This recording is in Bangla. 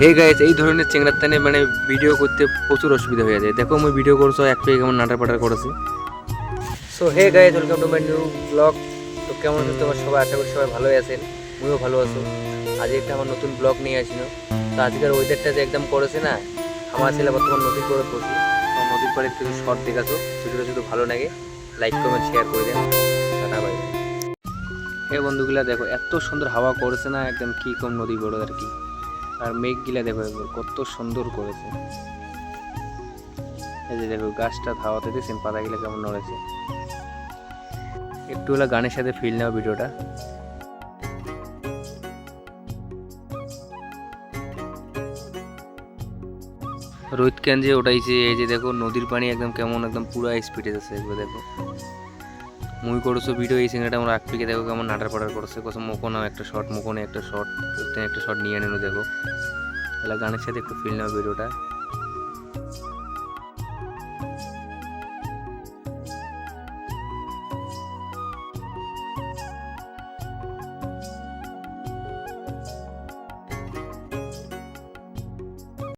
হে গাইস, এই ধরনের চেংড়ার টানে মানে ভিডিও করতে প্রচুর অসুবিধা হয়ে যায়। দেখো আমি ভিডিও করছো এক পেয়ে কেমন নাটার পাটার করেছে। So hey guys, welcome to my new blog. তো কেমন আছো তোমার সবাই? আশা করি সবাই ভালোই আছেন, আমিও ভালো আছো। আজ একটা আমার নতুন ব্লগ নিয়ে আসিনো। তো আজকের ওয়েদারটা যে একদম করেছে না, আমার ছেলে বর্তমান নদীর পাড়ে বসি। তো নদীর পাড়ে কিছু শর্ট দেখাছো, ভিডিওটা যদি ভালো লাগে লাইক কমেন্ট শেয়ার করে দেন। Tata bye bye. হে বন্ধুগুলা দেখো, এত সুন্দর হাওয়া করেছে না, একদম কি কম নদী বড় আর কি। আর মেঘগুলা দেখো একবার কত সুন্দর করেছে। এই যে দেখো গাছটা হাওয়াতে দেখছেন, পাতাগুলো কেমন নড়েছে। একটু হলো গানের সাথে ফিল নাও ভিডিওটা। রোদ ক্যান যে ওটাইছে, এই যে দেখো নদীর পানি একদম কেমন একদম পুরো স্পিডে যাচ্ছে একবার দেখো। মুই করছো ভিডিও, এই সিঙ্গাটা আমরা আকপিকে দেখো কেমন নাটার পাটার করছে। কত মোকনাও একটা শট, মোকনে একটা শট, একটা শট নিয়ে নেনো দেখো। তাহলে গানের সাথে একটু ফিল নাও ভিডিওটা।